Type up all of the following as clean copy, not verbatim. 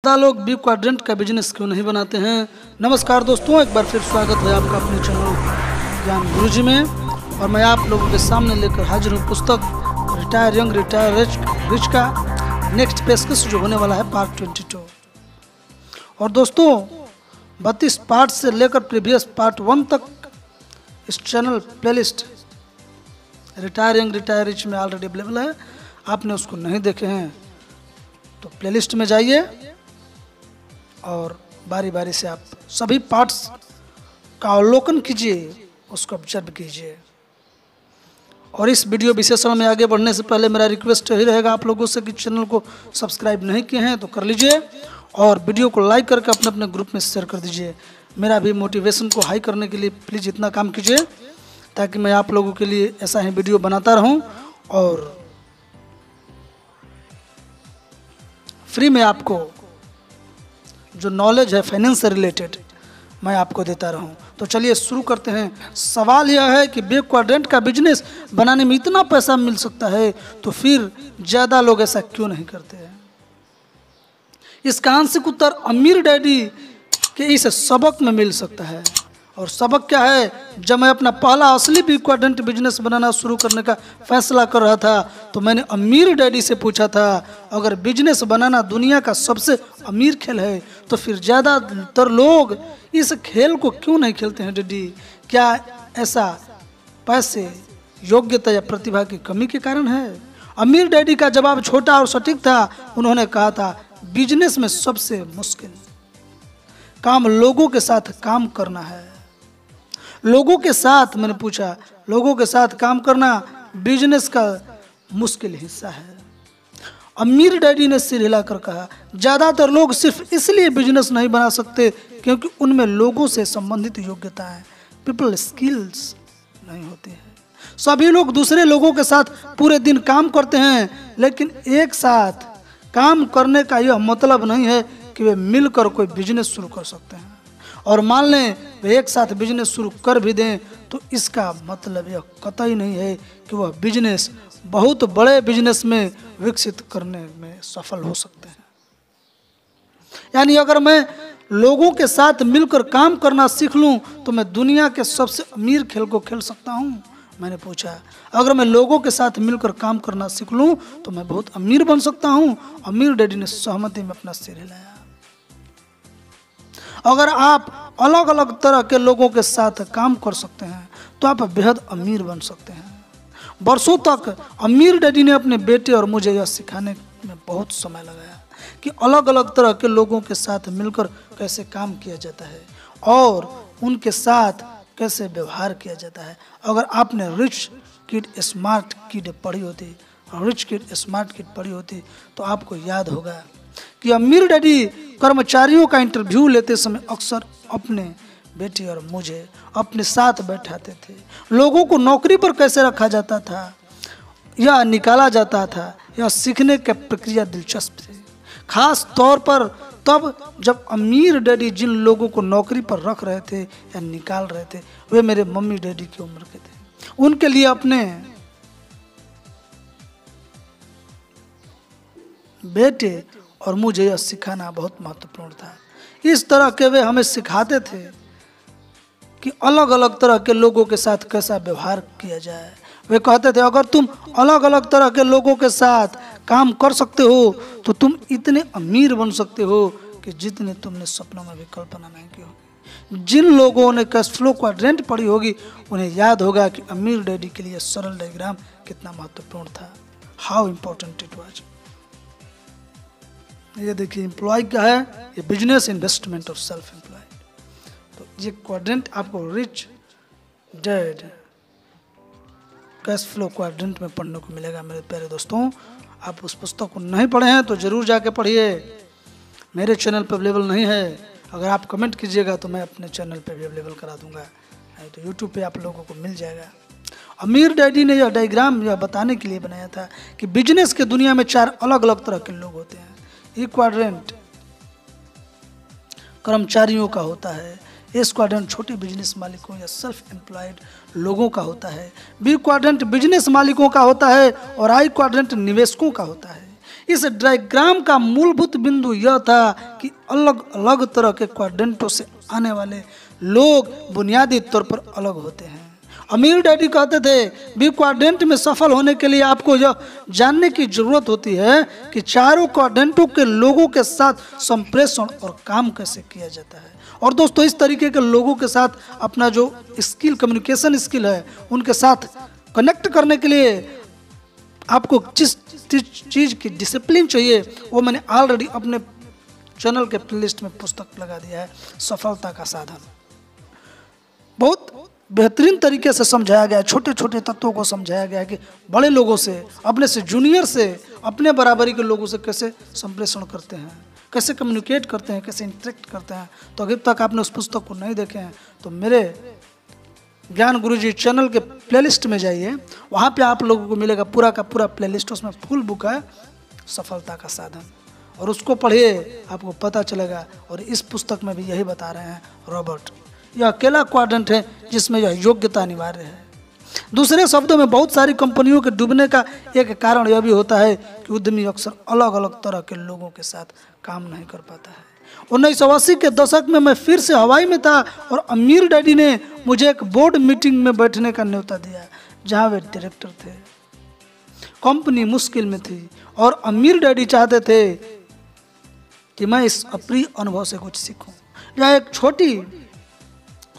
ज़्यादा लोग B quadrant का बिजनेस क्यों नहीं बनाते हैं। नमस्कार दोस्तों, एक बार फिर स्वागत है आपका अपने चैनल ज्ञान गुरुजी में। और मैं आप लोगों के सामने लेकर हाजिर हूँ पुस्तक रिटायर यंग रिटायर रिच का नेक्स्ट पेशकश जो होने वाला है पार्ट 22। और दोस्तों 32 पार्ट से लेकर प्रीवियस पार्ट 1 तक इस channel playlist retire young retire rich में ऑलरेडी अवेलेबल है। आपने उसको नहीं देखे हैं तो प्लेलिस्ट में जाइए और बारी बारी से आप सभी पार्ट्स का अवलोकन कीजिए, उसको ऑब्जर्व कीजिए। और इस वीडियो विशेषण में आगे बढ़ने से पहले मेरा रिक्वेस्ट यही रहेगा आप लोगों से कि चैनल को सब्सक्राइब नहीं किए हैं तो कर लीजिए और वीडियो को लाइक करके अपने अपने ग्रुप में शेयर कर दीजिए। मेरा भी मोटिवेशन को हाई करने के लिए प्लीज़ इतना काम कीजिए ताकि मैं आप लोगों के लिए ऐसा ही वीडियो बनाता रहूं और फ्री में आपको जो नॉलेज है फाइनेंस से रिलेटेड मैं आपको देता रहूं। तो चलिए शुरू करते हैं। सवाल यह है कि बी क्वाड्रेंट का बिजनेस बनाने में इतना पैसा मिल सकता है तो फिर ज़्यादा लोग ऐसा क्यों नहीं करते हैं। इसका आंशिक उत्तर अमीर डैडी के इस सबक में मिल सकता है। और सबक क्या है? जब मैं अपना पहला असली बी क्वाड्रेंट बिजनेस बनाना शुरू करने का फैसला कर रहा था तो मैंने अमीर डैडी से पूछा था, अगर बिजनेस बनाना दुनिया का सबसे अमीर खेल है तो फिर ज़्यादातर लोग इस खेल को क्यों नहीं खेलते हैं डैडी? क्या ऐसा पैसे, योग्यता या प्रतिभा की कमी के कारण है? अमीर डैडी का जवाब छोटा और सटीक था। उन्होंने कहा था, बिजनेस में सबसे मुश्किल काम लोगों के साथ काम करना है। लोगों के साथ, मैंने पूछा, लोगों के साथ काम करना बिजनेस का मुश्किल हिस्सा है। अमीर डैडी ने सिर हिलाकर कहा, ज़्यादातर लोग सिर्फ इसलिए बिजनेस नहीं बना सकते क्योंकि उनमें लोगों से संबंधित योग्यताएं, पीपल स्किल्स नहीं होती है। सभी लोग दूसरे लोगों के साथ पूरे दिन काम करते हैं लेकिन एक साथ काम करने का यह मतलब नहीं है कि वे मिलकर कोई बिजनेस शुरू कर सकते हैं। और मान लें वे एक साथ बिजनेस शुरू कर भी दें तो इसका मतलब यह कतई नहीं है कि वह बिजनेस बहुत बड़े बिजनेस में विकसित करने में सफल हो सकते हैं। यानी अगर मैं लोगों के साथ मिलकर काम करना सीख लूं तो मैं दुनिया के सबसे अमीर खेल को खेल सकता हूं। मैंने पूछा, अगर मैं लोगों के साथ मिलकर काम करना सीख लूं तो मैं बहुत अमीर बन सकता हूं। अमीर डैडी ने सहमति में अपना सिर हिलाया। अगर आप अलग अलग तरह के लोगों के साथ काम कर सकते हैं तो आप बेहद अमीर बन सकते हैं। वर्षों तक अमीर डैडी ने अपने बेटे और मुझे यह सिखाने में बहुत समय लगाया कि अलग अलग तरह के लोगों के साथ मिलकर कैसे काम किया जाता है और उनके साथ कैसे व्यवहार किया जाता है। अगर आपने रिच किड स्मार्ट किड पढ़ी होती, रिच किड स्मार्ट किड पढ़ी होती तो आपको याद होगा कि अमीर डैडी कर्मचारियों का इंटरव्यू लेते समय अक्सर अपने बेटे और मुझे अपने साथ बैठाते थे। लोगों को नौकरी पर कैसे रखा जाता था या निकाला जाता था, यह सीखने की प्रक्रिया दिलचस्प थी। खास तौर पर तब जब अमीर डैडी जिन लोगों को नौकरी पर रख रहे थे या निकाल रहे थे वे मेरे मम्मी डैडी की उम्र के थे। उनके लिए अपने बेटे और मुझे यह सिखाना बहुत महत्वपूर्ण था। इस तरह के वे हमें सिखाते थे कि अलग अलग तरह के लोगों के साथ कैसा व्यवहार किया जाए। वे कहते थे, अगर तुम अलग अलग तरह के लोगों के साथ काम कर सकते हो तो तुम इतने अमीर बन सकते हो कि जितने तुमने सपनों में भी कल्पना नहीं की होगी। जिन लोगों ने कैश फ्लो क्वाड्रेंट पढ़ी होगी उन्हें याद होगा कि अमीर डैडी के लिए सरल डायग्राम कितना महत्वपूर्ण था। How important it was. ये देखिए, एम्प्लॉय क्या है? ये बिजनेस, इन्वेस्टमेंट और सेल्फ एम्प्लॉयड। तो ये क्वाड्रेंट आपको rich dad cash flow quadrant में पढ़ने को मिलेगा। मेरे प्यारे दोस्तों, आप उस पुस्तक को नहीं पढ़े हैं तो ज़रूर जाके पढ़िए। मेरे चैनल पर अवेलेबल नहीं है। अगर आप कमेंट कीजिएगा तो मैं अपने चैनल पे भी अवेलेबल करा दूंगा, नहीं तो यूट्यूब पे आप लोगों को मिल जाएगा। अमीर डैडी ने यह डायग्राम यह बताने के लिए बनाया था कि बिजनेस के दुनिया में 4 अलग अलग तरह के लोग होते हैं। ई क्वाड्रेंट कर्मचारियों का होता है, एस क्वाड्रेंट छोटे बिजनेस मालिकों या सेल्फ एम्प्लॉयड लोगों का होता है, बी क्वाड्रेंट बिजनेस मालिकों का होता है और आई क्वाड्रेंट निवेशकों का होता है। इस डायग्राम का मूलभूत बिंदु यह था कि अलग अलग तरह के क्वाड्रेंटों से आने वाले लोग बुनियादी तौर पर अलग होते हैं। अमीर डैडी कहते थे बी क्वाड्रेंट में सफल होने के लिए आपको यह जानने की जरूरत होती है कि चारों क्वाड्रेंटों के लोगों के साथ संप्रेषण और काम कैसे किया जाता है। और दोस्तों, इस तरीके के लोगों के साथ अपना जो स्किल, कम्युनिकेशन स्किल है, उनके साथ कनेक्ट करने के लिए आपको जिस चीज़ की डिसिप्लिन चाहिए वो मैंने ऑलरेडी अपने चैनल के प्लेलिस्ट में पुस्तक लगा दिया है, सफलता का साधन। बहुत बेहतरीन तरीके से समझाया गया है, छोटे छोटे तत्वों को समझाया गया है कि बड़े लोगों से, अपने से जूनियर से, अपने बराबरी के लोगों से कैसे संप्रेषण करते हैं, कैसे कम्युनिकेट करते हैं, कैसे इंटरेक्ट करते हैं। तो अगर तक आपने उस पुस्तक को नहीं देखे हैं तो मेरे ज्ञान गुरुजी चैनल के प्लेलिस्ट में जाइए, वहाँ पे आप लोगों को मिलेगा पूरा का पूरा प्लेलिस्ट। उसमें फुल बुक है सफलता का साधन, और उसको पढ़िए, आपको पता चलेगा। और इस पुस्तक में भी यही बता रहे हैं रॉबर्ट, यह अकेला क्वाड्रेंट है जिसमें यह योग्यता अनिवार्य है। दूसरे शब्दों में, बहुत सारी कंपनियों के डूबने का एक कारण यह भी होता है कि उद्यमी अक्सर अलग अलग तरह के लोगों के साथ काम नहीं कर पाता है। 1980 के दशक में मैं फिर से हवाई में था और अमीर डैडी ने मुझे एक बोर्ड मीटिंग में बैठने का न्योता दिया जहां वे डायरेक्टर थे। कंपनी मुश्किल में थी और अमीर डैडी चाहते थे कि मैं इस अप्रिय अनुभव से कुछ सीखूं। यह एक छोटी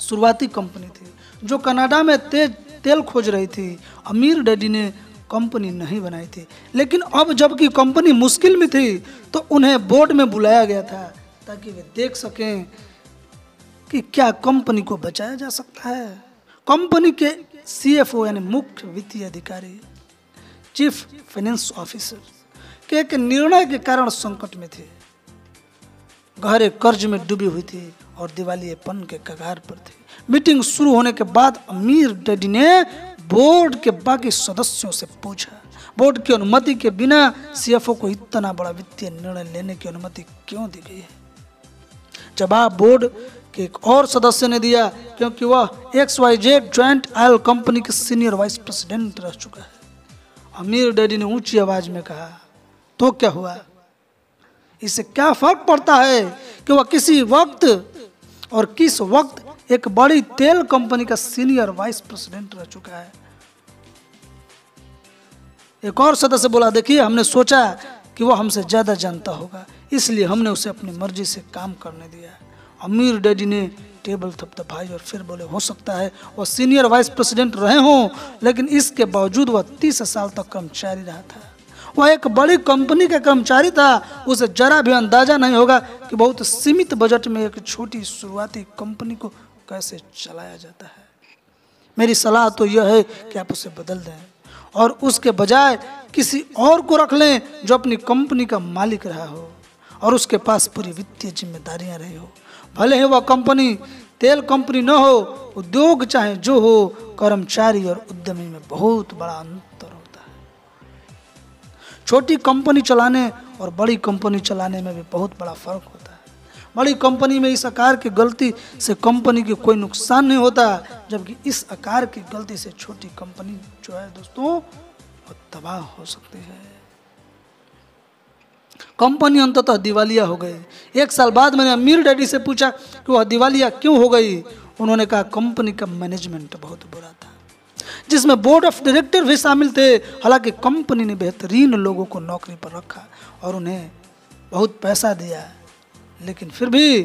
शुरुआती कंपनी थी जो कनाडा में तेल खोज रही थी। अमीर डैडी ने कंपनी नहीं बनाई थी, लेकिन अब जबकि कंपनी मुश्किल में थी तो उन्हें बोर्ड में बुलाया गया था ताकि वे देख सकें कि क्या कंपनी को बचाया जा सकता है। कंपनी के CFO यानी मुख्य वित्तीय अधिकारी, चीफ फाइनेंस ऑफिसर के एक निर्णय के कारण संकट में थे। गहरे कर्ज में डूबी हुई थी और दिवालियेपन के कगार पर थी। मीटिंग शुरू होने के बाद अमीर डैडी ने बोर्ड के बाकी सदस्यों से पूछा, बोर्ड की अनुमति के बिना CFO को इतना बड़ा वित्तीय निर्णय लेने की अनुमति क्यों दी गई है? जवाब बोर्ड के एक और सदस्य ने दिया, क्योंकि वह XYZ जॉइंट ऑयल कंपनी के सीनियर वाइस प्रेसिडेंट रह चुका है। अमीर डैडी ने ऊंची आवाज में कहा, तो क्या हुआ? इससे क्या फर्क पड़ता है कि वह किसी वक्त और किस वक्त एक बड़ी तेल कंपनी का सीनियर वाइस प्रेसिडेंट रह चुका है। एक और सदस्य बोला, देखिए, हमने सोचा कि वह हमसे ज्यादा जानता होगा, इसलिए हमने उसे अपनी मर्जी से काम करने दिया। अमीर डैडी ने टेबल थपथपाई और फिर बोले, हो सकता है वह सीनियर वाइस प्रेसिडेंट रहे हों, लेकिन इसके बावजूद वह 30 साल तक कर्मचारी रहा था। वह एक बड़ी कंपनी का कर्मचारी था। उसे जरा भी अंदाजा नहीं होगा कि बहुत सीमित बजट में एक छोटी शुरुआती कंपनी को कैसे चलाया जाता है। मेरी सलाह तो यह है कि आप उसे बदल दें और उसके बजाय किसी और को रख लें जो अपनी कंपनी का मालिक रहा हो और उसके पास पूरी वित्तीय जिम्मेदारियां रही हो। भले ही वह कंपनी तेल कंपनी न हो, उद्योग चाहे जो हो, कर्मचारी और उद्यमी में बहुत बड़ा अंतर होता है। छोटी कंपनी चलाने और बड़ी कंपनी चलाने में भी बहुत बड़ा फर्क होता है। बड़ी कंपनी में इस आकार की गलती से कंपनी की कोई नुकसान नहीं होता, जबकि इस आकार की गलती से छोटी कंपनी जो है दोस्तों वो तबाह हो सकती है। कंपनी अंततः दिवालिया हो गई। 1 साल बाद मैंने अमीर डैडी से पूछा कि वह दिवालिया क्यों हो गई। उन्होंने कहा, कंपनी का मैनेजमेंट बहुत बुरा था, जिसमें बोर्ड ऑफ डायरेक्टर भी शामिल थे। हालांकि कंपनी ने बेहतरीन लोगों को नौकरी पर रखा और उन्हें बहुत पैसा दिया, लेकिन फिर भी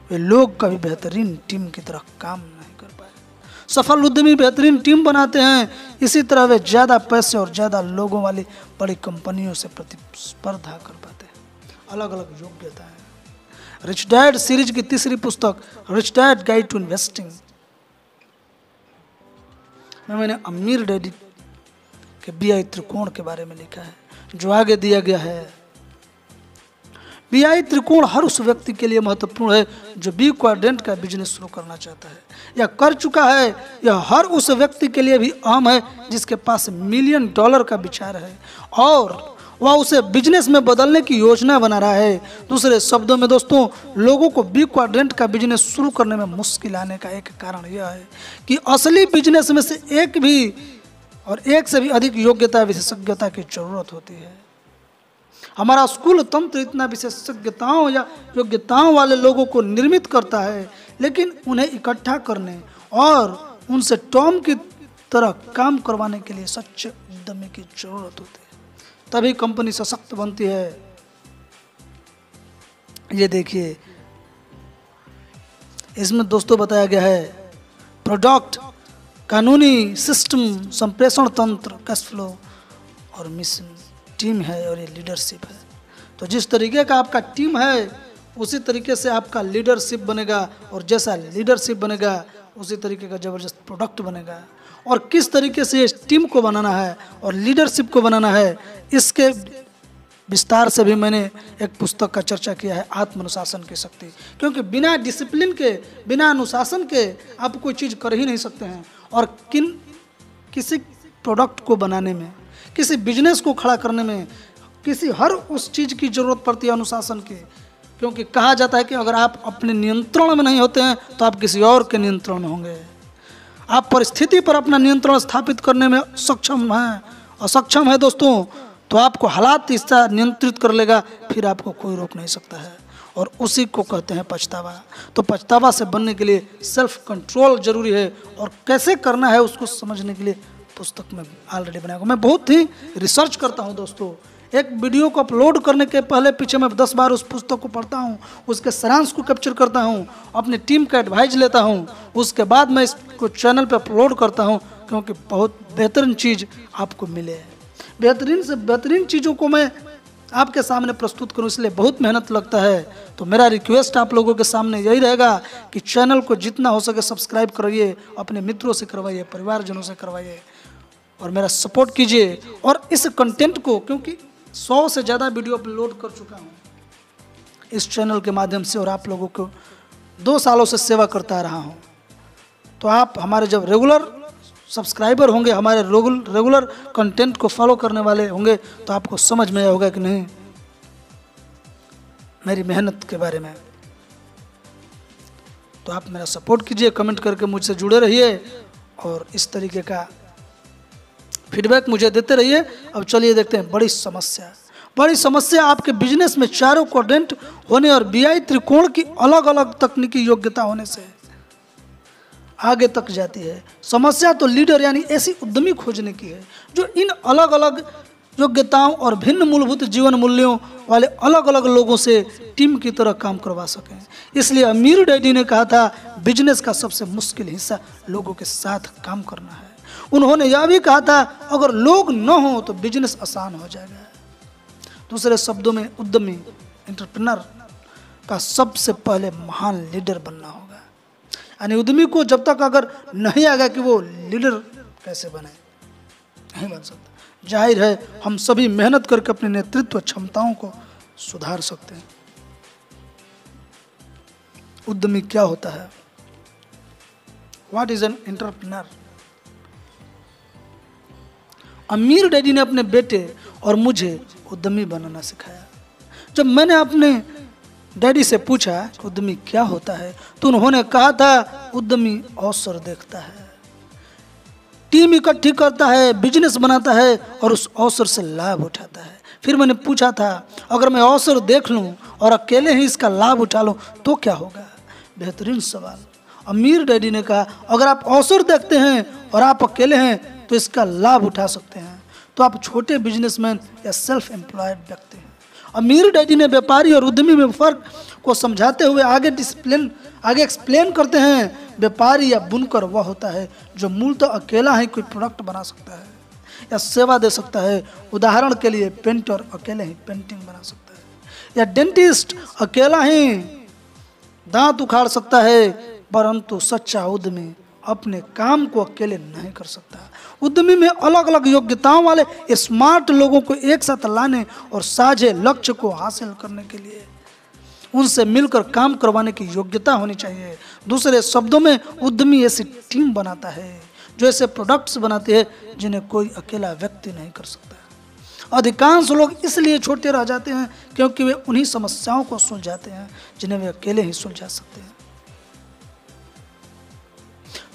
वे लोग कभी बेहतरीन टीम की तरह काम नहीं कर पाए। सफल उद्यमी बेहतरीन टीम बनाते हैं, इसी तरह वे ज़्यादा पैसे और ज़्यादा लोगों वाली बड़ी कंपनियों से प्रतिस्पर्धा कर पाते हैं। अलग अलग योग्यता है। रिच डैड सीरीज की तीसरी पुस्तक Rich Dad Guide to Investing में मैंने अमीर डैडी के BI त्रिकोण के बारे में लिखा है, जो आगे दिया गया है। BI त्रिकोण हर उस व्यक्ति के लिए महत्वपूर्ण है जो B क्वाड्रेंट का बिजनेस शुरू करना चाहता है या कर चुका है। यह हर उस व्यक्ति के लिए भी अहम है जिसके पास $1 मिलियन का विचार है और वह उसे बिजनेस में बदलने की योजना बना रहा है। दूसरे शब्दों में दोस्तों, लोगों को B क्वाड्रेंट का बिजनेस शुरू करने में मुश्किल आने का एक कारण यह है कि असली बिजनेस में से एक से भी अधिक योग्यता विशेषज्ञता की जरूरत होती है। हमारा स्कूल तंत्र इतना विशेषज्ञताओं या योग्यताओं वाले लोगों को निर्मित करता है, लेकिन उन्हें इकट्ठा करने और उनसे टॉम की तरह काम करवाने के लिए सच्चे उद्यमी की जरूरत होती है, तभी कंपनी सशक्त बनती है। ये देखिए, इसमें दोस्तों बताया गया है प्रोडक्ट, कानूनी सिस्टम, संप्रेषण तंत्र, कैश फ्लो और मिशन, टीम है और ये लीडरशिप है। तो जिस तरीके का आपका टीम है उसी तरीके से आपका लीडरशिप बनेगा, और जैसा लीडरशिप बनेगा उसी तरीके का ज़बरदस्त प्रोडक्ट बनेगा। और किस तरीके से इस टीम को बनाना है और लीडरशिप को बनाना है, इसके विस्तार से भी मैंने एक पुस्तक का चर्चा किया है, आत्मानुशासन की शक्ति। क्योंकि बिना डिसिप्लिन के, बिना अनुशासन के आप कोई चीज़ कर ही नहीं सकते हैं। और किसी प्रोडक्ट को बनाने में, किसी बिजनेस को खड़ा करने में, किसी हर उस चीज़ की ज़रूरत पड़ती है अनुशासन की। क्योंकि कहा जाता है कि अगर आप अपने नियंत्रण में नहीं होते हैं तो आप किसी और के नियंत्रण में होंगे। आप परिस्थिति पर अपना नियंत्रण स्थापित करने में सक्षम हैं, असक्षम है दोस्तों, तो आपको हालात इसका नियंत्रित कर लेगा, फिर आपको कोई रोक नहीं सकता है। और उसी को कहते हैं पछतावा। तो पछतावा से बनने के लिए सेल्फ कंट्रोल जरूरी है, और कैसे करना है उसको समझने के लिए पुस्तक में ऑलरेडी बनाया। मैं बहुत ही रिसर्च करता हूँ दोस्तों। एक वीडियो को अपलोड करने के पहले पीछे मैं 10 बार उस पुस्तक को पढ़ता हूँ, उसके सारांश को कैप्चर करता हूँ, अपनी टीम का एडवाइज लेता हूँ, उसके बाद मैं इसको चैनल पर अपलोड करता हूँ, क्योंकि बहुत बेहतरीन चीज़ आपको मिले। बेहतरीन से बेहतरीन चीज़ों को मैं आपके सामने प्रस्तुत करूं, इसलिए बहुत मेहनत लगता है। तो मेरा रिक्वेस्ट आप लोगों के सामने यही रहेगा कि चैनल को जितना हो सके सब्सक्राइब कराइए, अपने मित्रों से करवाइए, परिवारजनों से करवाइए, और मेरा सपोर्ट कीजिए। और इस कंटेंट को, क्योंकि 100 से ज़्यादा वीडियो अपलोड कर चुका हूँ इस चैनल के माध्यम से, और आप लोगों को 2 सालों से सेवा करता रहा हूँ। तो आप हमारे जब रेगुलर सब्सक्राइबर होंगे, हमारे रेगुलर कंटेंट को फॉलो करने वाले होंगे, तो आपको समझ में आया होगा कि नहीं मेरी मेहनत के बारे में। तो आप मेरा सपोर्ट कीजिए, कमेंट करके मुझसे जुड़े रहिए, और इस तरीके का फीडबैक मुझे देते रहिए। अब चलिए देखते हैं बड़ी समस्या आपके बिजनेस में चारों क्वाड्रेंट होने और BI त्रिकोण की अलग अलग तकनीकी योग्यता होने से आगे तक जाती है। समस्या तो लीडर यानी ऐसी उद्यमी खोजने की है जो इन अलग अलग योग्यताओं और भिन्न मूलभूत जीवन मूल्यों वाले अलग अलग लोगों से टीम की तरह काम करवा सकें। इसलिए अमीर डैडी ने कहा था, बिजनेस का सबसे मुश्किल हिस्सा लोगों के साथ काम करना है। उन्होंने यह भी कहा था, अगर लोग न हो तो बिजनेस आसान हो जाएगा। दूसरे शब्दों में, उद्यमी एंटरप्रेन्योर का सबसे पहले महान लीडर बनना होगा। यानी उद्यमी को जब तक अगर नहीं आएगा कि वो लीडर कैसे बने, नहीं बन सकता। जाहिर है हम सभी मेहनत करके अपने नेतृत्व क्षमताओं को सुधार सकते हैं। उद्यमी क्या होता है? What is an entrepreneur? अमीर डैडी ने अपने बेटे और मुझे उद्यमी बनाना सिखाया। जब मैंने अपने डैडी से पूछा कि उद्यमी क्या होता है, तो उन्होंने कहा था, उद्यमी अवसर देखता है, टीम इकट्ठी करता है, बिजनेस बनाता है और उस अवसर से लाभ उठाता है। फिर मैंने पूछा था, अगर मैं अवसर देख लूं और अकेले ही इसका लाभ उठा लूं तो क्या होगा? बेहतरीन सवाल। अमीर डैडी ने कहा, अगर आप अवसर देखते हैं और आप अकेले हैं तो इसका लाभ उठा सकते हैं, तो आप छोटे बिजनेसमैन या सेल्फ एम्प्लॉयड व्यक्ति हैं। अमीर डैडी ने व्यापारी और उद्यमी में फर्क को समझाते हुए आगे एक्सप्लेन करते हैं, व्यापारी या बुनकर वह होता है जो मूलतः अकेला ही कोई प्रोडक्ट बना सकता है या सेवा दे सकता है। उदाहरण के लिए पेंटर अकेले ही पेंटिंग बना सकता है, या डेंटिस्ट अकेला ही दांत उखाड़ सकता है, परंतु सच्चा उद्यमी अपने काम को अकेले नहीं कर सकता। उद्यमी में अलग अलग योग्यताओं वाले स्मार्ट लोगों को एक साथ लाने और साझे लक्ष्य को हासिल करने के लिए उनसे मिलकर काम करवाने की योग्यता होनी चाहिए। दूसरे शब्दों में, उद्यमी ऐसी टीम बनाता है जो ऐसे प्रोडक्ट्स बनाते हैं जिन्हें कोई अकेला व्यक्ति नहीं कर सकता। अधिकांश लोग इसलिए छोटे रह जाते हैं क्योंकि वे उन्हीं समस्याओं को सुलझाते हैं जिन्हें वे अकेले ही सुलझा सकते हैं।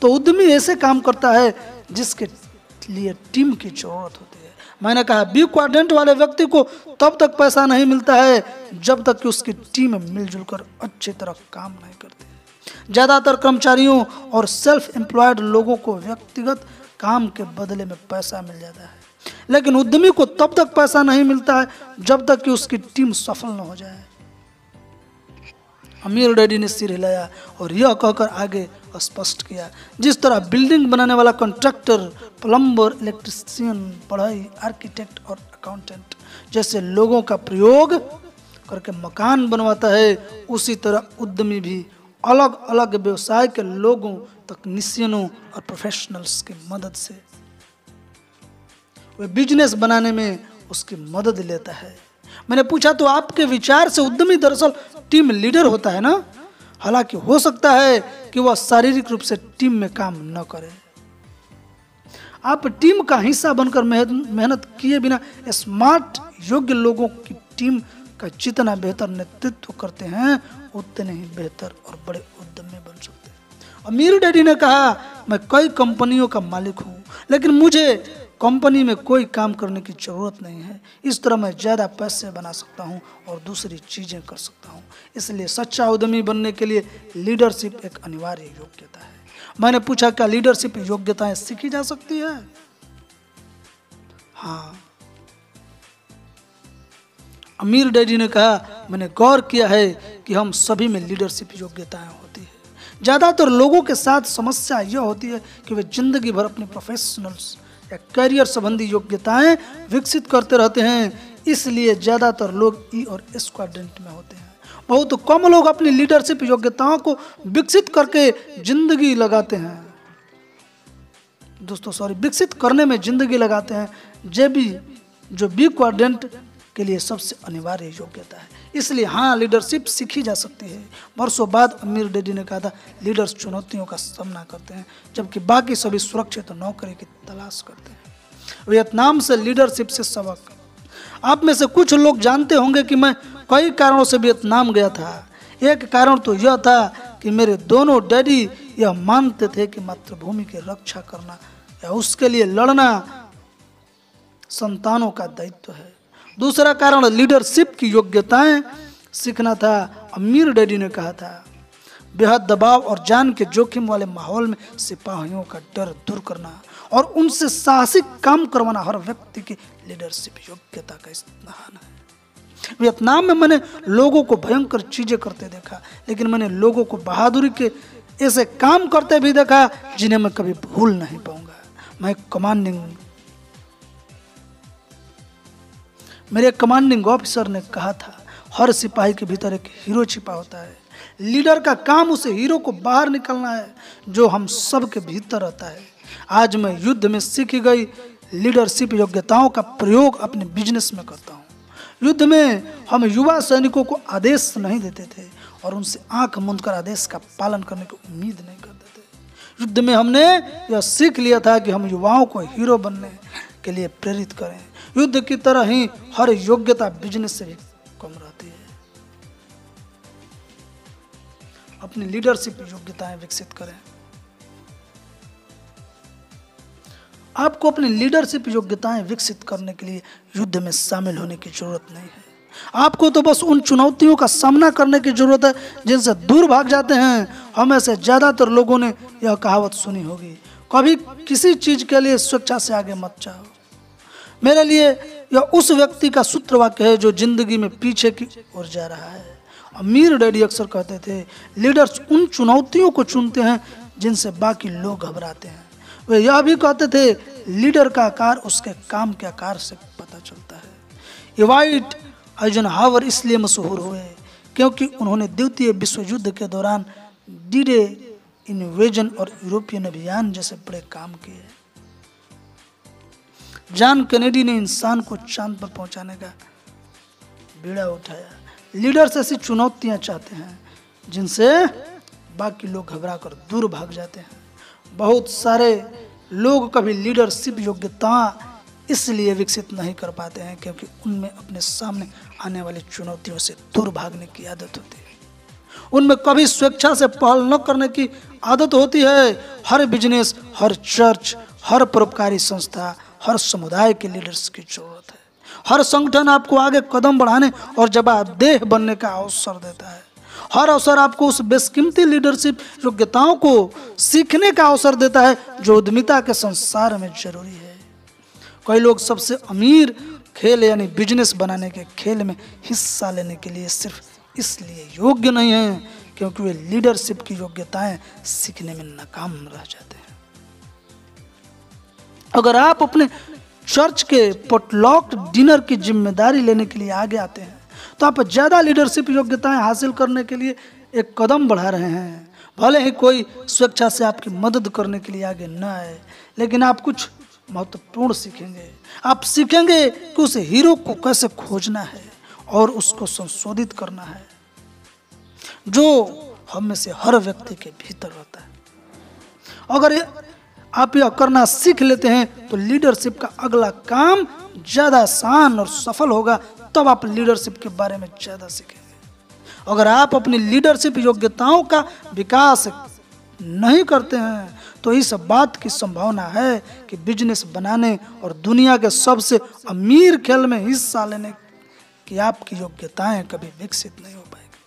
तो उद्यमी ऐसे काम करता है जिसके लिए टीम की जरूरत होती है। मैंने कहा बी क्वाड्रेंट वाले व्यक्ति को तब तक पैसा नहीं मिलता है जब तक कि उसकी टीम मिलजुल कर अच्छी तरह काम नहीं करती। ज़्यादातर कर्मचारियों और सेल्फ एम्प्लॉयड लोगों को व्यक्तिगत काम के बदले में पैसा मिल जाता है, लेकिन उद्यमी को तब तक पैसा नहीं मिलता है जब तक कि उसकी टीम सफल न हो जाए। अमीर डैडी ने सिर हिलाया और यह कहकर आगे स्पष्ट किया, जिस तरह बिल्डिंग बनाने वाला कॉन्ट्रैक्टर, प्लम्बर, इलेक्ट्रीशियन, पढ़ाई, आर्किटेक्ट और अकाउंटेंट जैसे लोगों का प्रयोग करके मकान बनवाता है, उसी तरह उद्यमी भी अलग अलग व्यवसाय के लोगों, तकनीशियनों और प्रोफेशनल्स की मदद से वे बिजनेस बनाने में उसकी मदद लेता है। मैंने पूछा तो आपके विचार से उद्यमी दरअसल टीम लीडर होता है ना? हालांकि हो सकता है कि वह शारीरिक रूप से टीम में काम न करे। आप टीम का हिस्सा बनकर मेहनत किए बिना स्मार्ट योग्य लोगों की टीम का जितना बेहतर नेतृत्व करते हैं उतने ही बेहतर और बड़े उद्यमी बन सकते हैं। अमीर डैडी ने कहा, मैं कई कंपनियों का मालिक हूँ, लेकिन मुझे कंपनी में कोई काम करने की जरूरत नहीं है। इस तरह मैं ज़्यादा पैसे बना सकता हूँ और दूसरी चीज़ें कर सकता हूँ। इसलिए सच्चा उद्यमी बनने के लिए लीडरशिप एक अनिवार्य योग्यता है। मैंने पूछा, क्या लीडरशिप योग्यताएं सीखी जा सकती है? हाँ। अमीर डैडी ने कहा, मैंने गौर किया है कि हम सभी में लीडरशिप योग्यताएं होती है। ज़्यादातर लोगों के साथ समस्या यह होती है कि वे जिंदगी भर अपनी प्रोफेशनल्स या करियर संबंधी योग्यताएं विकसित करते रहते हैं, इसलिए ज़्यादातर लोग ई और एस क्वाड्रेंट में होते हैं। बहुत कम लोग अपनी लीडरशिप योग्यताओं को विकसित करके जिंदगी लगाते हैं। विकसित करने में जिंदगी लगाते हैं, जो बी क्वाड्रेंट के लिए सबसे अनिवार्य योग्यता है। इसलिए हाँ, लीडरशिप सीखी जा सकती है। वर्षों बाद अमीर डैडी ने कहा था, लीडर्स चुनौतियों का सामना करते हैं जबकि बाकी सभी सुरक्षित नौकरी की तलाश करते हैं। वियतनाम से लीडरशिप से सबक। आप में से कुछ लोग जानते होंगे कि मैं कई कारणों से वियतनाम गया था। एक कारण तो यह था कि मेरे दोनों डैडी यह मानते थे कि मातृभूमि की रक्षा करना या उसके लिए लड़ना संतानों का दायित्व है। दूसरा कारण लीडरशिप की योग्यताएं सीखना था। अमीर डैडी ने कहा था, बेहद दबाव और जान के जोखिम वाले माहौल में सिपाहियों का डर दूर करना और उनसे साहसिक काम करवाना हर व्यक्ति की लीडरशिप योग्यता का स्थान है। वियतनाम में मैंने लोगों को भयंकर चीजें करते देखा, लेकिन मैंने लोगों को बहादुरी के ऐसे काम करते भी देखा जिन्हें मैं कभी भूल नहीं पाऊंगा। मेरे कमांडिंग ऑफिसर ने कहा था, हर सिपाही के भीतर एक हीरो छिपा होता है। लीडर का काम उस हीरो को बाहर निकलना है जो हम सब के भीतर रहता है। आज मैं युद्ध में सीखी गई लीडरशिप योग्यताओं का प्रयोग अपने बिजनेस में करता हूँ। युद्ध में हम युवा सैनिकों को आदेश नहीं देते थे और उनसे आंख मूंद कर आदेश का पालन करने की उम्मीद नहीं करते थे। युद्ध में हमने यह सीख लिया था कि हम युवाओं को हीरो बनने के लिए प्रेरित करें। युद्ध की तरह ही हर योग्यता बिजनेस से भी कम रहती है। अपनी लीडरशिप योग्यताएं विकसित करें। आपको अपनी लीडरशिप योग्यताएं विकसित करने के लिए युद्ध में शामिल होने की जरूरत नहीं है। आपको तो बस उन चुनौतियों का सामना करने की जरूरत है जिनसे दूर भाग जाते हैं। हमें से ज्यादातर लोगों ने यह कहावत सुनी होगी, कभी किसी चीज के लिए स्वेच्छा से आगे मत जाओ। मेरे लिए यह उस व्यक्ति का सूत्र वाक्य है जो जिंदगी में पीछे की ओर जा रहा है। अमीर डैडी अक्सर कहते थे, लीडर्स उन चुनौतियों को चुनते हैं जिनसे बाकी लोग घबराते हैं। वे यह भी कहते थे, लीडर का आकार उसके काम के आकार से पता चलता है। dwight आइजनहावर इसलिए मशहूर हुए क्योंकि उन्होंने द्वितीय विश्व युद्ध के दौरान डी-डे इन्वेजन और यूरोपियन अभियान जैसे बड़े काम किए। जॉन कैनेडी ने इंसान को चांद पर पहुंचाने का बीड़ा उठाया। लीडर्स ऐसी चुनौतियां चाहते हैं जिनसे बाकी लोग घबरा कर दूर भाग जाते हैं। बहुत सारे लोग कभी लीडरशिप योग्यता इसलिए विकसित नहीं कर पाते हैं क्योंकि उनमें अपने सामने आने वाली चुनौतियों से दूर भागने की आदत होती है। उनमें कभी स्वेच्छा से पहल न करने की आदत होती है। हर बिजनेस, हर चर्च, हर परोपकारी संस्था, हर समुदाय के लीडर्स की जरूरत है। हर संगठन आपको आगे कदम बढ़ाने और जवाबदेह बनने का अवसर देता है। हर अवसर आपको उस बेशकीमती लीडरशिप योग्यताओं को सीखने का अवसर देता है जो उद्यमिता के संसार में जरूरी है। कई लोग सबसे अमीर खेल यानी बिजनेस बनाने के खेल में हिस्सा लेने के लिए सिर्फ इसलिए योग्य नहीं है क्योंकि वे लीडरशिप की योग्यताएं सीखने में नाकाम रह जाते हैं। अगर आप अपने चर्च के पोटलॉक डिनर की जिम्मेदारी लेने के लिए आगे आते हैं तो आप ज्यादा लीडरशिप योग्यताएं हासिल करने के लिए एक कदम बढ़ा रहे हैं। भले ही कोई स्वेच्छा से आपकी मदद करने के लिए आगे न आए, लेकिन आप कुछ महत्वपूर्ण सीखेंगे। आप सीखेंगे कि उस हीरो को कैसे खोजना है और उसको संशोधित करना है जो हम में से हर व्यक्ति के भीतर रहता है। अगर आप यह करना सीख लेते हैं तो लीडरशिप का अगला काम ज्यादा आसान और सफल होगा। तब आप लीडरशिप के बारे में ज्यादा सीखेंगे। अगर आप अपनी लीडरशिप योग्यताओं का विकास नहीं करते हैं तो इस बात की संभावना है कि बिजनेस बनाने और दुनिया के सबसे अमीर खेल में हिस्सा लेने की आपकी योग्यताएं कभी विकसित नहीं हो पाएगी।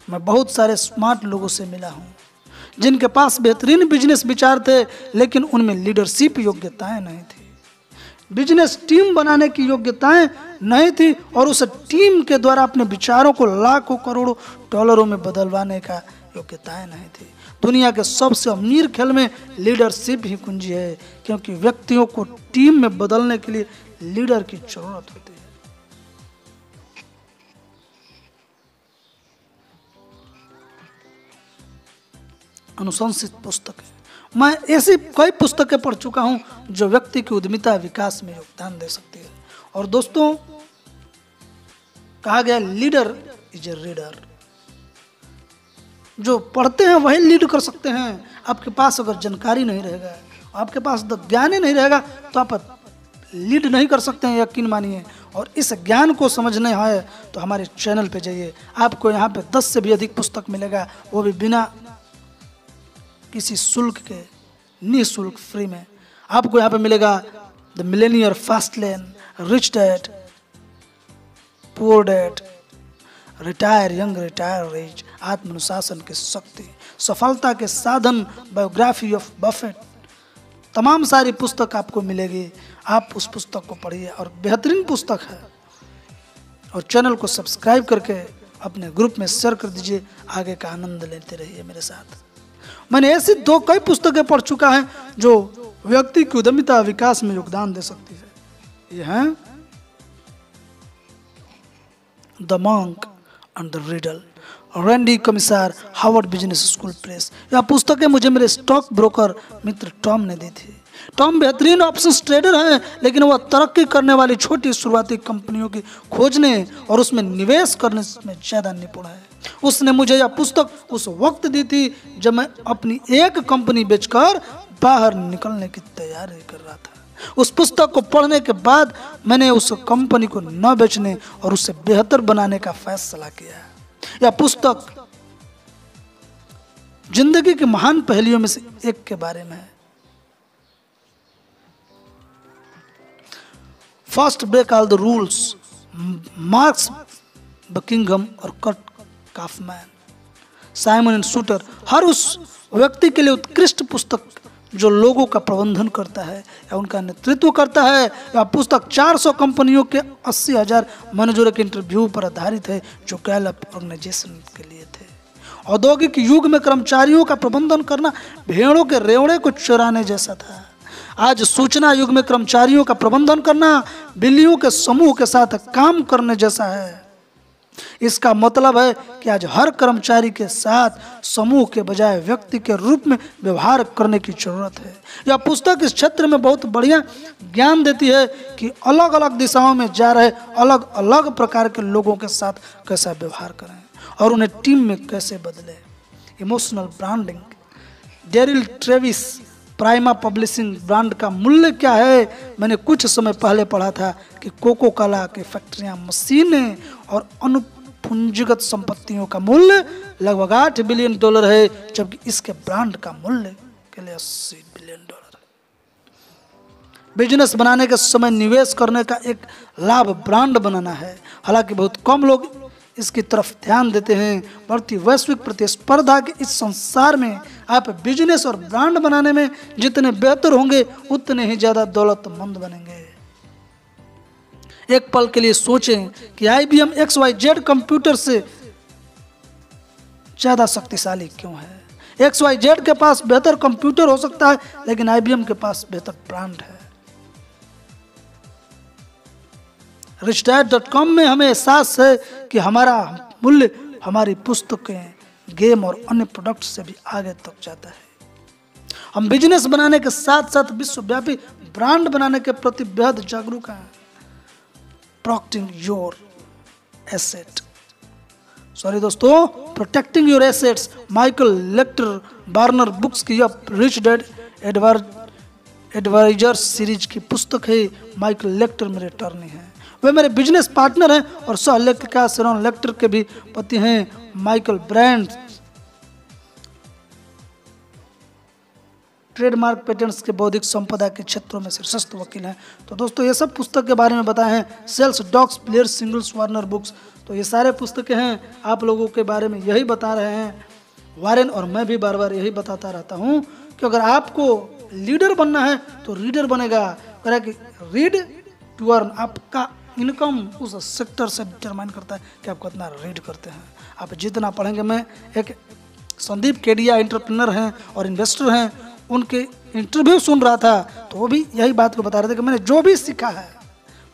मैं बहुत सारे स्मार्ट लोगों से मिला हूं जिनके पास बेहतरीन बिजनेस विचार थे, लेकिन उनमें लीडरशिप योग्यताएं नहीं थी। बिजनेस टीम बनाने की योग्यताएं नहीं थी और उस टीम के द्वारा अपने विचारों को लाखों करोड़ों डॉलरों में बदलवाने का योग्यताएं नहीं थी। दुनिया के सबसे अमीर खेल में लीडरशिप ही कुंजी है, क्योंकि व्यक्तियों को टीम में बदलने के लिए लीडर की जरूरत होती है। अनुशंसित पुस्तकें, मैं ऐसी कई पुस्तकें पढ़ चुका हूं जो व्यक्ति की उद्यमिता विकास में योगदान दे सकती है। और दोस्तों, कहा गया लीडर इज ए रीडर। जो पढ़ते हैं वही लीड कर सकते हैं। आपके पास अगर जानकारी नहीं रहेगा, आपके पास ज्ञान ही नहीं रहेगा तो आप लीड नहीं कर सकते हैं, यकीन मानिए। और इस ज्ञान को समझना है तो हमारे चैनल पे जाइए। आपको यहाँ पे 10 से भी अधिक पुस्तक मिलेगा, वो भी बिना किसी शुल्क के, निःशुल्क, फ्री में। आपको यहाँ पे मिलेगा the millionaire fast lane, rich dad poor dad, retire young retire rich, आत्मानुशासन की शक्ति, सफलता के साधन, बायोग्राफी ऑफ बफेट, तमाम सारी पुस्तक आपको मिलेगी। आप उस पुस्तक को पढ़िए और बेहतरीन पुस्तक है। और चैनल को सब्सक्राइब करके अपने ग्रुप में शेयर कर दीजिए। आगे का आनंद लेते रहिए मेरे साथ। मैंने ऐसी कई पुस्तकें पढ़ चुका है जो व्यक्ति की उद्यमिता विकास में योगदान दे सकती है। ये है the monk and the riddle, Randy commissar, Harvard business school press. यह पुस्तकें मुझे मेरे स्टॉक ब्रोकर मित्र टॉम ने दी थी। टॉम बेहतरीन ऑप्शंस ट्रेडर हैं, लेकिन वह तरक्की करने वाली छोटी शुरुआती कंपनियों की खोजने और उसमें निवेश करने में ज्यादा निपुण है। उसने मुझे यह पुस्तक उस वक्त दी थी जब मैं अपनी एक कंपनी बेचकर बाहर निकलने की तैयारी कर रहा था। उस पुस्तक को पढ़ने के बाद मैंने उस कंपनी को न बेचने और उसे बेहतर बनाने का फैसला किया। यह पुस्तक जिंदगी की महान पहेलियों में से एक के बारे में है। First Break All the Rules, Marcus Buckingham और Curt Coffman, Simon and Schuster. हर उस व्यक्ति के लिए उत्कृष्ट पुस्तक जो लोगों का प्रबंधन करता है या उनका नेतृत्व करता है। यह पुस्तक 400 कंपनियों के 80,000 मैनेजरों के इंटरव्यू पर आधारित है जो गैलप ऑर्गेनाइजेशन के लिए थे। औद्योगिक युग में कर्मचारियों का प्रबंधन करना भेड़ों के रेवड़े को चराने जैसा था। आज सूचना युग में कर्मचारियों का प्रबंधन करना बिल्लियों के समूह के साथ काम करने जैसा है। इसका मतलब है कि आज हर कर्मचारी के साथ समूह के बजाय व्यक्ति के रूप में व्यवहार करने की जरूरत है। यह पुस्तक इस क्षेत्र में बहुत बढ़िया ज्ञान देती है कि अलग अलग दिशाओं में जा रहे अलग अलग प्रकार के लोगों के साथ कैसा व्यवहार करें और उन्हें टीम में कैसे बदले। Emotional branding, Daryl Travis, prima publishing brand का मूल्य क्या है। मैंने कुछ समय पहले पढ़ा था कि कोको कोला की फैक्ट्रियां, मशीनें और अनुपूंजीगत संपत्तियों का मूल्य लगभग $8 बिलियन है, जबकि इसके ब्रांड का मूल्य के लिए $80 बिलियन है। बिजनेस बनाने के समय निवेश करने का एक लाभ ब्रांड बनाना है। हालांकि बहुत कम लोग इसकी तरफ ध्यान देते हैं। बढ़ती वैश्विक प्रतिस्पर्धा के इस संसार में आप बिजनेस और ब्रांड बनाने में जितने बेहतर होंगे उतने ही ज़्यादा दौलतमंद बनेंगे। एक पल के लिए सोचें कि IBM XYZ कंप्यूटर से ज़्यादा शक्तिशाली क्यों है। XYZ के पास बेहतर कंप्यूटर हो सकता है, लेकिन IBM के पास बेहतर ब्रांड है। richdad.com में हमें एहसास है कि हमारा मूल्य हमारी पुस्तकें, गेम और अन्य प्रोडक्ट से भी आगे तक जाता है। हम बिजनेस बनाने के साथ साथ विश्वव्यापी ब्रांड बनाने के प्रति बेहद जागरूक हैं। प्रोटेक्टिंग योर एसेट, दोस्तों, protecting your assets, Michael lateral burner books की यह रिच डैड एडवाइजर सीरीज की पुस्तक है। माइकल लेक्टर मेरे अटॉर्नी हैं, वे मेरे बिजनेस पार्टनर हैं और सह लेखिका शेरॉन लेक्टर के भी पति हैं। माइकल ब्रांड ट्रेडमार्क पेटेंट्स के बौद्धिक संपदा के क्षेत्रों में शीर्षस्थ वकील हैं। तो दोस्तों ये सब पुस्तक के बारे में बताए हैं। Sales, dogs, players, singles, Warner Books, तो ये सारे पुस्तकें हैं। आप लोगों के बारे में यही बता रहे हैं वारेन, और मैं भी बार बार यही बताता रहता हूँ कि अगर आपको लीडर बनना है तो रीडर बनेगा। कह कि रीड टू अर्न, आपका इनकम उस सेक्टर से डिटरमाइन करता है कि आप कितना रीड करते हैं, आप जितना पढ़ेंगे। मैं एक संदीप केडिया एंटरप्रेन्योर हैं और इन्वेस्टर हैं, उनके इंटरव्यू सुन रहा था तो वो भी यही बात को बता रहे थे कि मैंने जो भी सीखा है,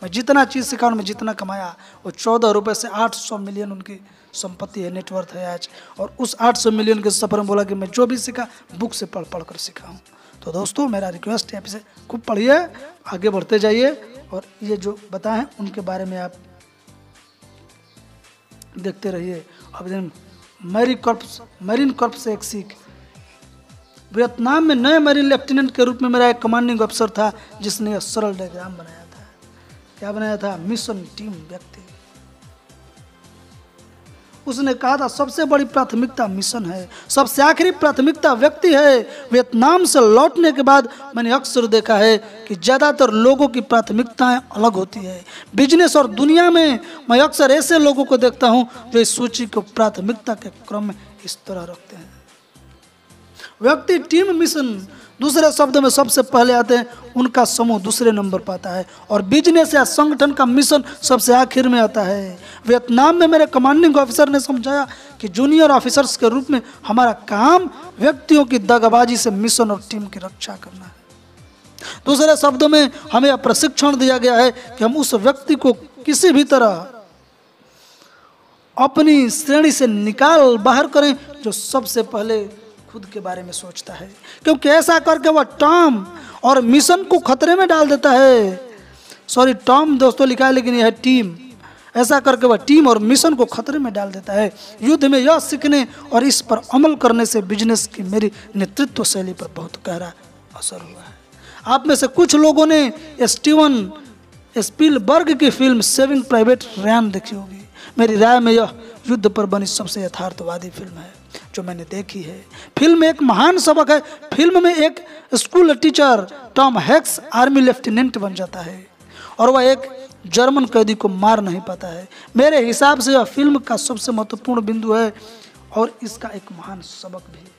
मैं जितना चीज़ सीखा मैं जितना कमाया, वो 14 रुपये से 800 मिलियन उनकी संपत्ति है, नेटवर्थ है आज। और उस 800 मिलियन के सफर में बोला कि मैं जो भी सीखा बुक से पढ़ पढ़ कर सीखा हूँ। तो दोस्तों मेरा रिक्वेस्ट है, इसे खूब पढ़िए, आगे बढ़ते जाइए और ये जो बताएं उनके बारे में आप देखते रहिए। अब मरीन कॉर्प्स से एक सीख। वियतनाम में नए मरीन लेफ्टिनेंट के रूप में मेरा एक कमांडिंग अफसर था जिसने यह सरल डायग्राम बनाया था। क्या बनाया था? मिशन, टीम, व्यक्ति। उसने कहा था सबसे बड़ी प्राथमिकता मिशन है, सबसे आखिरी प्राथमिकता व्यक्ति है। वियतनाम से लौटने के बाद मैंने अक्सर देखा है कि ज़्यादातर लोगों की प्राथमिकताएं अलग होती है। बिजनेस और दुनिया में मैं अक्सर ऐसे लोगों को देखता हूं जो इस सूची को प्राथमिकता के क्रम में इस तरह रखते हैं। व्यक्ति, टीम, मिशन दूसरे शब्द में सबसे पहले आते हैं, उनका समूह दूसरे नंबर पर आता है, और बिजनेस या संगठन का मिशन सबसे आखिर में आता है। वियतनाम में मेरे कमांडिंग ऑफिसर ने समझाया कि जूनियर ऑफिसर्स के रूप में हमारा काम व्यक्तियों की दगाबाजी से मिशन और टीम की रक्षा करना है। दूसरे शब्दों में हमें प्रशिक्षण दिया गया है कि हम उस व्यक्ति को किसी भी तरह अपनी श्रेणी से निकाल बाहर करें जो सबसे पहले खुद के बारे में सोचता है, क्योंकि ऐसा करके वह टॉम और मिशन को खतरे में डाल देता है। सॉरी, टॉम दोस्तों लिखा है लेकिन यह है टीम। ऐसा करके वह टीम और मिशन को खतरे में डाल देता है। युद्ध में यह सीखने और इस पर अमल करने से बिजनेस की मेरी नेतृत्व शैली पर बहुत गहरा असर हुआ है। आप में से कुछ लोगों ने स्टीवन स्पीलबर्ग की फिल्म सेविंग प्राइवेट रैन देखी होगी। मेरी राय में यह युद्ध पर बनी सबसे यथार्थवादी फिल्म है जो मैंने देखी है। फिल्म में एक महान सबक है। फिल्म में एक school teacher Tom hacks army lieutenant बन जाता है और वह एक जर्मन कैदी को मार नहीं पाता है। मेरे हिसाब से यह फिल्म का सबसे महत्वपूर्ण बिंदु है और इसका एक महान सबक भी है।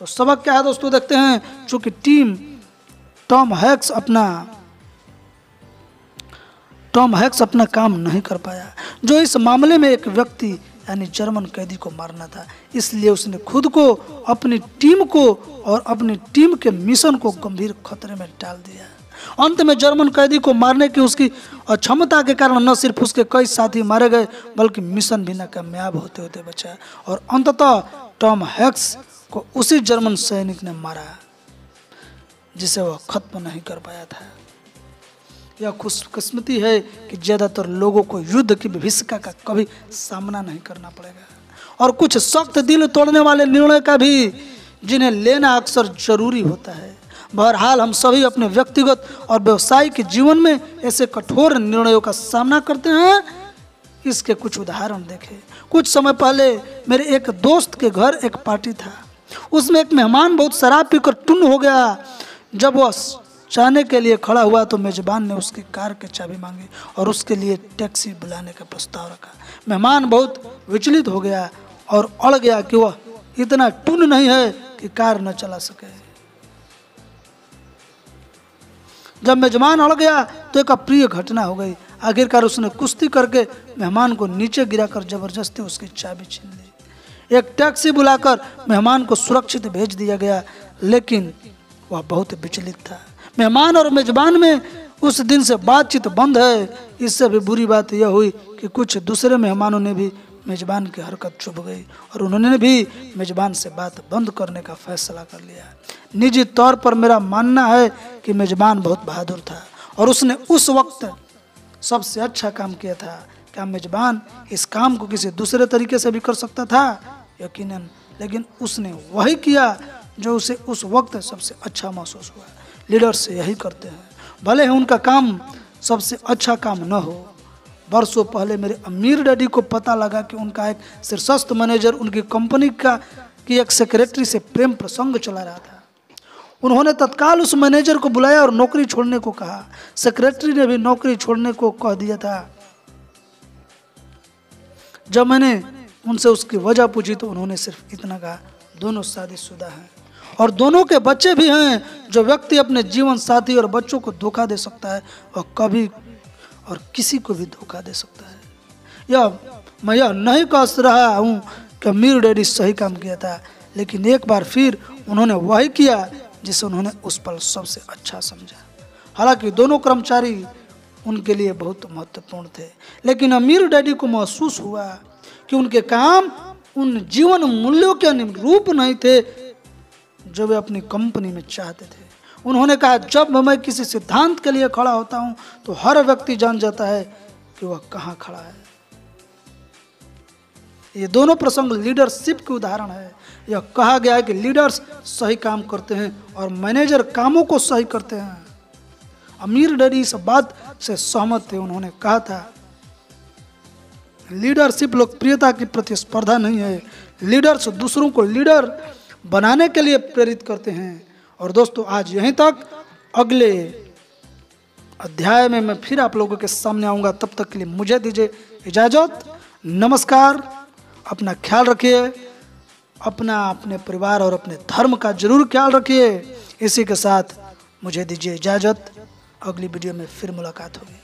तो सबक क्या है दोस्तों, देखते हैं। चूंकि टीम टॉम हैक्स अपना काम नहीं कर पाया, जो इस मामले में एक व्यक्ति यानी जर्मन कैदी को मारना था, इसलिए उसने खुद को, अपनी टीम को और अपनी टीम के मिशन को गंभीर खतरे में डाल दिया। अंत में जर्मन कैदी को मारने की उसकी अक्षमता के कारण न सिर्फ उसके कई साथी मारे गए बल्कि मिशन भी नाकामयाब होते होते बचा और अंततः टॉम हैक्स को उसी जर्मन सैनिक ने मारा जिसे वह खत्म नहीं कर पाया था। यह खुशकिस्मती है कि ज़्यादातर लोगों को युद्ध की विभीषिका का कभी सामना नहीं करना पड़ेगा और कुछ सख्त दिल तोड़ने वाले निर्णय का भी जिन्हें लेना अक्सर जरूरी होता है। बहरहाल हम सभी अपने व्यक्तिगत और व्यवसायिक जीवन में ऐसे कठोर निर्णयों का सामना करते हैं। इसके कुछ उदाहरण देखें। कुछ समय पहले मेरे एक दोस्त के घर एक पार्टी था। उसमें एक मेहमान बहुत शराब पीकर टुन्न हो गया। जब वह चाहने के लिए खड़ा हुआ तो मेजबान ने उसकी कार की चाबी मांगी और उसके लिए टैक्सी बुलाने का प्रस्ताव रखा। मेहमान बहुत विचलित हो गया और अड़ गया कि वह इतना टुन नहीं है कि कार न चला सके। जब मेजबान अड़ गया तो एक अप्रिय घटना हो गई। आखिरकार उसने कुश्ती करके मेहमान को नीचे गिराकर जबरदस्ती उसकी चाबी छीन ली। एक टैक्सी बुलाकर मेहमान को सुरक्षित भेज दिया गया, लेकिन वह बहुत विचलित था। मेहमान और मेजबान में उस दिन से बातचीत बंद है। इससे भी बुरी बात यह हुई कि कुछ दूसरे मेहमानों ने भी मेजबान की हरकत चुभ गई और उन्होंने भी मेजबान से बात बंद करने का फैसला कर लिया। निजी तौर पर मेरा मानना है कि मेजबान बहुत बहादुर था और उसने उस वक्त सबसे अच्छा काम किया था। क्या मेजबान इस काम को किसी दूसरे तरीके से भी कर सकता था? यकीनन, लेकिन उसने वही किया जो उसे उस वक्त सबसे अच्छा महसूस हुआ। लीडर्स यही करते हैं, भले ही उनका काम सबसे अच्छा काम न हो। वर्षों पहले मेरे अमीर डैडी को पता लगा कि उनका एक शीर्षस्थ मैनेजर उनकी कंपनी की एक सेक्रेटरी से प्रेम प्रसंग चला रहा था। उन्होंने तत्काल उस मैनेजर को बुलाया और नौकरी छोड़ने को कहा। सेक्रेटरी ने भी नौकरी छोड़ने को कह दिया था। जब मैंने उनसे उसकी वजह पूछी तो उन्होंने सिर्फ इतना कहा, दोनों शादीशुदा हैं और दोनों के बच्चे भी हैं। जो व्यक्ति अपने जीवन साथी और बच्चों को धोखा दे सकता है वह कभी और किसी को भी धोखा दे सकता है। मैं यह नहीं कह रहा हूँ कि अमीर डैडी सही काम किया था, लेकिन एक बार फिर उन्होंने वही किया जिसे उन्होंने उस पल सबसे अच्छा समझा। हालांकि दोनों कर्मचारी उनके लिए बहुत महत्वपूर्ण थे, लेकिन अमीर डैडी को महसूस हुआ कि उनके काम उन जीवन मूल्यों के अनुरूप नहीं थे जो वे अपनी कंपनी में चाहते थे। उन्होंने कहा, जब मैं किसी सिद्धांत के लिए खड़ा होता हूं तो हर व्यक्ति जान जाता है कि वह कहां खड़ा है। ये दोनों प्रसंग लीडरशिप के उदाहरण है। यह कहा गया है कि लीडर्स सही काम करते हैं और मैनेजर कामों को सही करते हैं। अमीर डैडी इस बात से सहमत थे। उन्होंने कहा था, लीडरशिप लोकप्रियता की प्रतिस्पर्धा नहीं है। लीडर्स दूसरों को लीडर बनाने के लिए प्रेरित करते हैं। और दोस्तों, आज यहीं तक। अगले अध्याय में मैं फिर आप लोगों के सामने आऊंगा। तब तक के लिए मुझे दीजिए इजाजत। नमस्कार। अपना ख्याल रखिए, अपने परिवार और अपने धर्म का जरूर ख्याल रखिए। इसी के साथ मुझे दीजिए इजाजत। अगली वीडियो में फिर मुलाकात होगी।